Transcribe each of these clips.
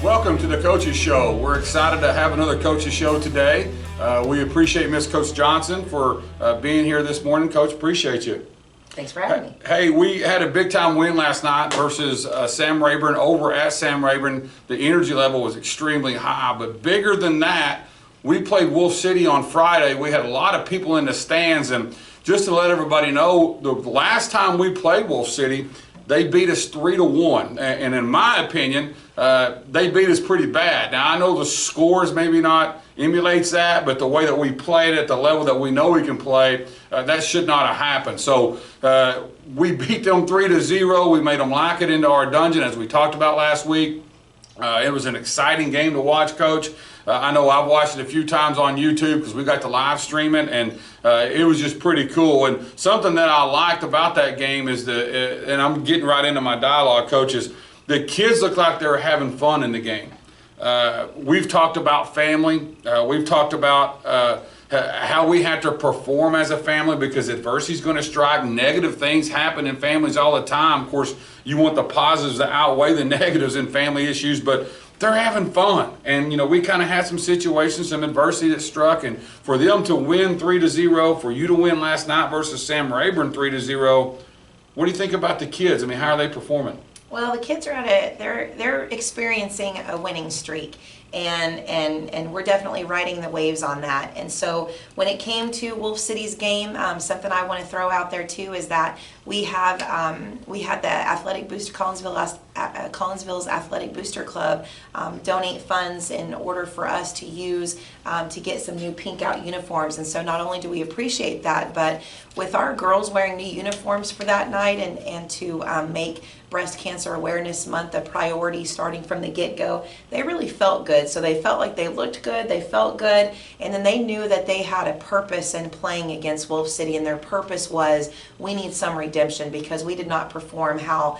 Welcome to the Coaches Show. We're excited to have another Coaches Show today. We appreciate Miss Coach Johnson for being here this morning. Coach, appreciate you. Thanks for having me. Hey, we had a big time win last night versus Sam Rayburn over at Sam Rayburn. The energy level was extremely high, but bigger than that, we played Wolf City on Friday. We had a lot of people in the stands, and just to let everybody know, the last time we played Wolf City, they beat us 3-1, and in my opinion, they beat us pretty bad. Now I know the scores maybe not emulates that, but the way that we played at the level that we know we can play, that should not have happened. So we beat them 3-0. We made them lock it into our dungeon, as we talked about last week. It was an exciting game to watch, Coach. I know I've watched it a few times on YouTube because we got to live stream it, and it was just pretty cool. And something that I liked about that game is and I'm getting right into my dialogue, coaches, the kids looked like they were having fun in the game. We've talked about family. We've talked about how we have to perform as a family because adversity is going to strike. Negative things happen in families all the time. Of course, you want the positives to outweigh the negatives in family issues, but they're having fun. And, you know, we kind of had some situations, some adversity that struck, and for them to win 3-0, for you to win last night versus Sam Rayburn 3-0, what do you think about the kids? I mean, how are they performing? Well, the kids are they're experiencing a winning streak, and we're definitely riding the waves on that. And so when it came to Wolf City's game, something I want to throw out there too is that we had the Athletic Booster Collinsville's Athletic Booster Club donate funds in order for us to use to get some new pink out uniforms. And so not only do we appreciate that, but with our girls wearing new uniforms for that night and to make Breast Cancer Awareness Month a priority starting from the get-go, they really felt good. So they felt like they looked good, they felt good, and then they knew that they had a purpose in playing against Wolf City, and their purpose was, we need some redemption because we did not perform how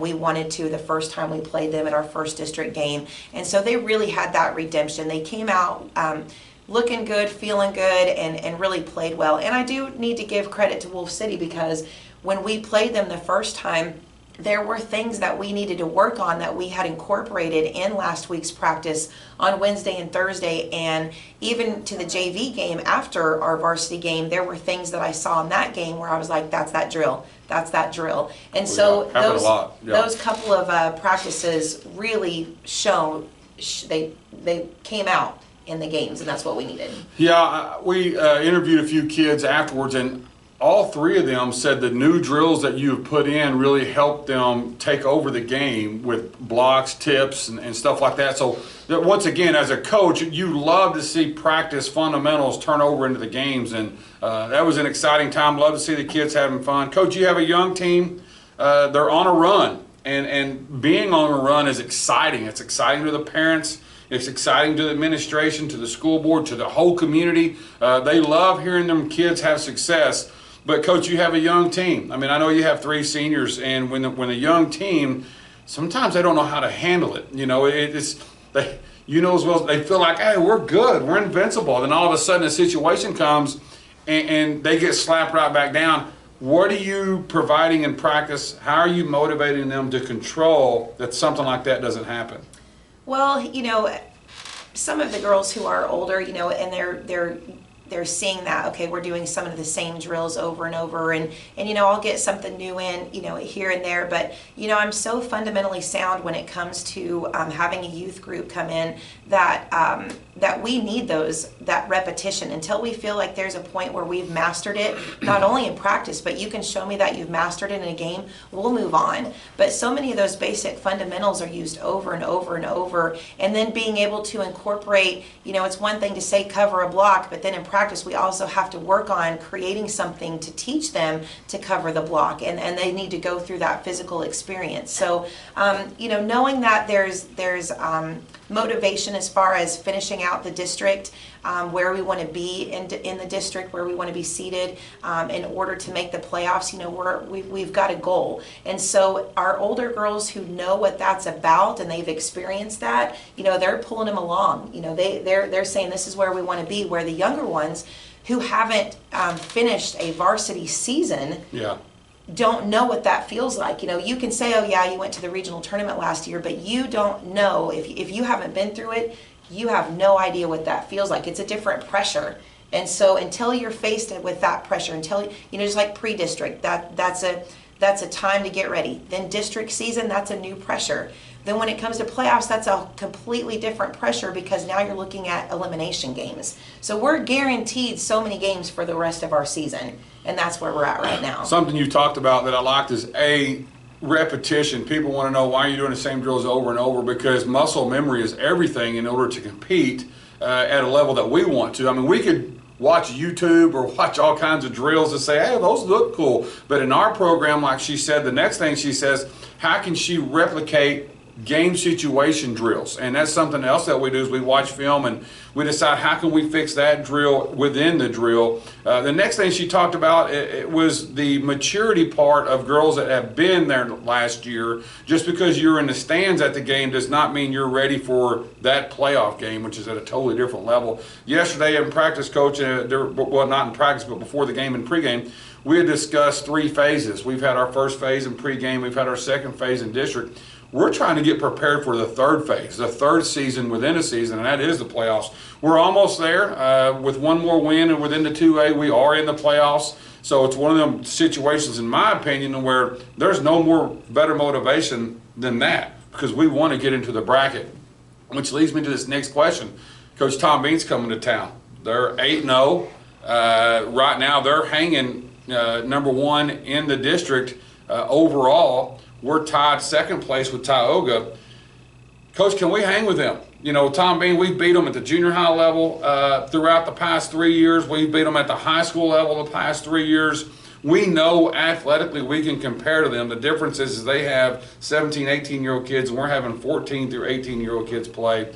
we wanted to the first time we played them at our first district game. And so they really had that redemption. They came out looking good, feeling good, and really played well. And I do need to give credit to Wolf City because when we played them the first time, there were things that we needed to work on that we had incorporated in last week's practice on Wednesday and Thursday, and even to the JV game after our varsity game, there were things that I saw in that game where I was like, that's that drill, that's that drill. And so those couple of practices really they came out in the games, and that's what we needed. Yeah, we interviewed a few kids afterwards, and all three of them said the new drills that you've put in really helped them take over the game with blocks, tips, and stuff like that. So once again, as a coach, you love to see practice fundamentals turn over into the games, and that was an exciting time. Love to see the kids having fun. Coach, you have a young team. They're on a run, and being on a run is exciting. It's exciting to the parents. It's exciting to the administration, to the school board, to the whole community. They love hearing them kids have success. But Coach, you have a young team. I mean, I know you have 3 seniors, and when a young team, sometimes they don't know how to handle it. You know, you know as well, they feel like, hey, we're good, we're invincible. Then all of a sudden a situation comes and they get slapped right back down. What are you providing in practice? How are you motivating them to control that something like that doesn't happen? Well, you know, some of the girls who are older, you know, and they're seeing that, okay, we're doing some of the same drills over and over, and you know, I'll get something new in, you know, here and there, but you know, I'm so fundamentally sound when it comes to having a youth group come in that we need that repetition until we feel like there's a point where we've mastered it, not only in practice, but you can show me that you've mastered it in a game, we'll move on. But so many of those basic fundamentals are used over and over and over, and then being able to incorporate, you know, it's one thing to say cover a block, but then in practice we also have to work on creating something to teach them to cover the block, and they need to go through that physical experience. So you know, knowing that there's motivation as far as finishing out the district, where we want to be in the district, where we want to be seated in order to make the playoffs. You know, we've got a goal, and so our older girls who know what that's about and they've experienced that, you know, they're pulling them along. You know, they're saying this is where we want to be. Where the younger ones who haven't finished a varsity season, don't know what that feels like. You can say, oh yeah, you went to the regional tournament last year, but you don't know, if you haven't been through it, you have no idea what that feels like. It's a different pressure. And so until you're faced with that pressure, until, just like pre-district, that's a time to get ready. Then district season, that's a new pressure. Then when it comes to playoffs, that's a completely different pressure, because now you're looking at elimination games. So we're guaranteed so many games for the rest of our season, and that's where we're at right now. Something you talked about that I liked is repetition. People want to know, why are you doing the same drills over and over? Because muscle memory is everything in order to compete at a level that we want to. I mean, we could watch YouTube or watch all kinds of drills and say, hey, those look cool. But in our program, like she said, the next thing she says, how can she replicate game situation drills? And that's something else that we do, is we watch film and we decide how can we fix that drill within the drill. The next thing she talked about, it was the maturity part of girls that have been there last year. Just because you're in the stands at the game does not mean you're ready for that playoff game, which is at a totally different level. Yesterday in practice, coach, well, not in practice, but before the game and pregame, we had discussed 3 phases. We've had our first phase in pregame, we've had our second phase in district. We're trying to get prepared for the third phase, the third season within a season, and that is the playoffs. We're almost there. With one more win and within the 2A, we are in the playoffs. So it's one of them situations, in my opinion, where there's no more better motivation than that, because we want to get into the bracket. Which leads me to this next question. Coach Tom Bean's coming to town. They're 8-0. Right now they're hanging number 1 in the district overall. We're tied second place with Tioga. Coach, can we hang with them? Tom Bean, we've beat them at the junior high level throughout the past 3 years. We've beat them at the high school level the past 3 years. We know athletically we can compare to them. The difference is they have 17, 18-year-old kids, and we're having 14 through 18-year-old kids play.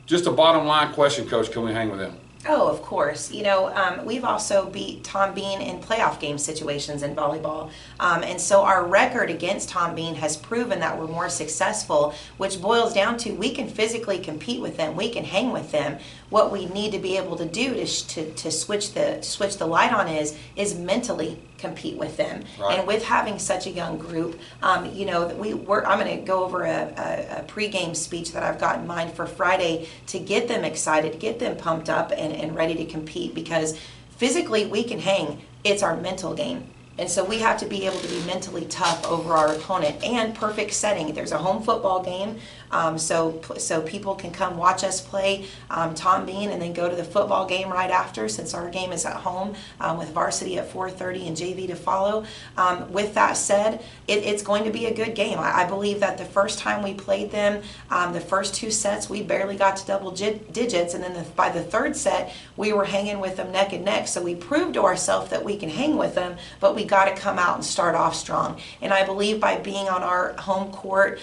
Just a bottom line question, Coach, can we hang with them? Oh, of course. We've also beat Tom Bean in playoff game situations in volleyball. And so our record against Tom Bean has proven that we're more successful, which boils down to we can physically compete with them. We can hang with them. What we need to be able to do to switch the light on is mentally compete with them. Right. And with having such a young group, I'm going to go over a pregame speech that I've got in mind for Friday to get them excited, get them pumped up and ready to compete, because physically we can hang. It's our mental game. And so we have to be able to be mentally tough over our opponent. And perfect setting. There's a home football game, so people can come watch us play Tom Bean and then go to the football game right after, since our game is at home with varsity at 4:30 and JV to follow. With that said, it's going to be a good game. I believe that the first time we played them, the first 2 sets, we barely got to double digits, and then by the third set, we were hanging with them neck and neck. So we proved to ourselves that we can hang with them, but we got to come out and start off strong. And I believe by being on our home court,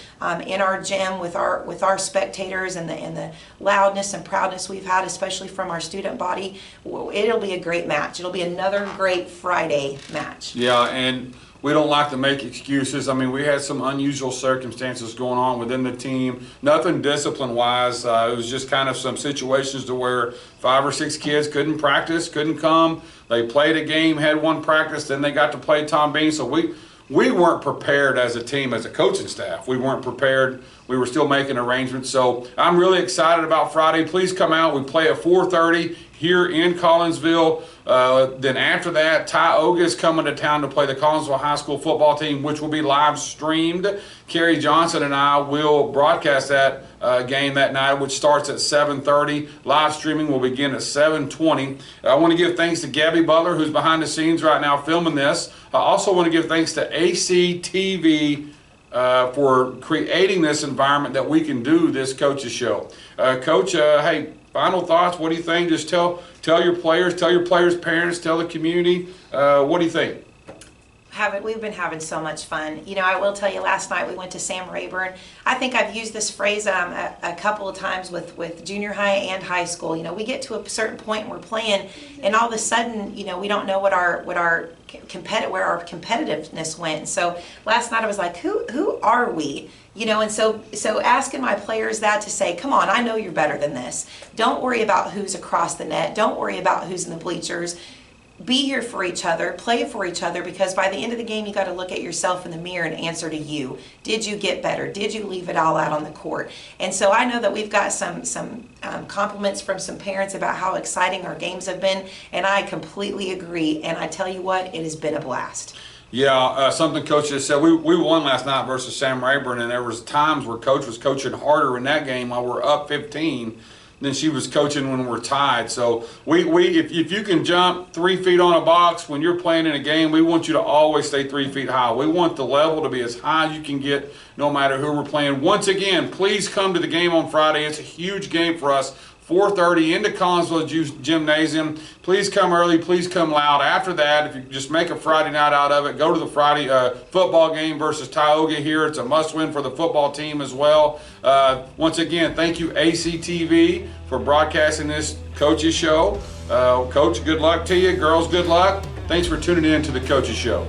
in our gym with our spectators and the loudness and proudness we've had, especially from our student body, it'll be a great match. It'll be another great Friday match. Yeah, and we don't like to make excuses. I mean, we had some unusual circumstances going on within the team. Nothing discipline-wise. It was just kind of some situations to where 5 or 6 kids couldn't practice, couldn't come. They played a game, had one practice, then they got to play Tom Bean. So we weren't prepared as a team, as a coaching staff. We weren't prepared. We were still making arrangements. So I'm really excited about Friday. Please come out. We play at 4:30 here in Collinsville. Then after that, Tioga is coming to town to play the Collinsville High School football team, which will be live streamed. Kerry Johnson and I will broadcast that game that night, which starts at 7:30. Live streaming will begin at 7:20. I want to give thanks to Gabby Butler, who's behind the scenes right now filming this. I also want to give thanks to ACTV for creating this environment that we can do this coach's show. Coach, hey, final thoughts. What do you think? Just tell your players, parents, tell the community. What do you think? We've been having so much fun. I will tell you, last night we went to Sam Rayburn. I think I've used this phrase a couple of times with junior high and high school. We get to a certain point and we're playing, and all of a sudden, we don't know where our competitiveness went. And so last night I was like, who are we? And so asking my players that, to say, come on, I know you're better than this. Don't worry about who's across the net. Don't worry about who's in the bleachers. be here for each other, play for each other, because by the end of the game, you got to look at yourself in the mirror and answer to you. Did you get better? Did you leave it all out on the court? And so I know that we've got some compliments from some parents about how exciting our games have been, and I completely agree. And I tell you what, it has been a blast. Yeah, something Coach just said. We won last night versus Sam Rayburn, and there was times where Coach was coaching harder in that game while we're up 15 than she was coaching when we're tied. So if you can jump 3 feet on a box when you're playing in a game, we want you to always stay 3 feet high. We want the level to be as high as you can get no matter who we're playing. Once again, please come to the game on Friday. It's a huge game for us. 4:30 into Collinsville Gymnasium. Please come early, please come loud. After that, if you just make a Friday night out of it, go to the Friday football game versus Tioga here. It's a must-win for the football team as well. Once again, thank you ACTV for broadcasting this Coach's Show. Coach, good luck to you. Girls, good luck. Thanks for tuning in to the Coach's Show.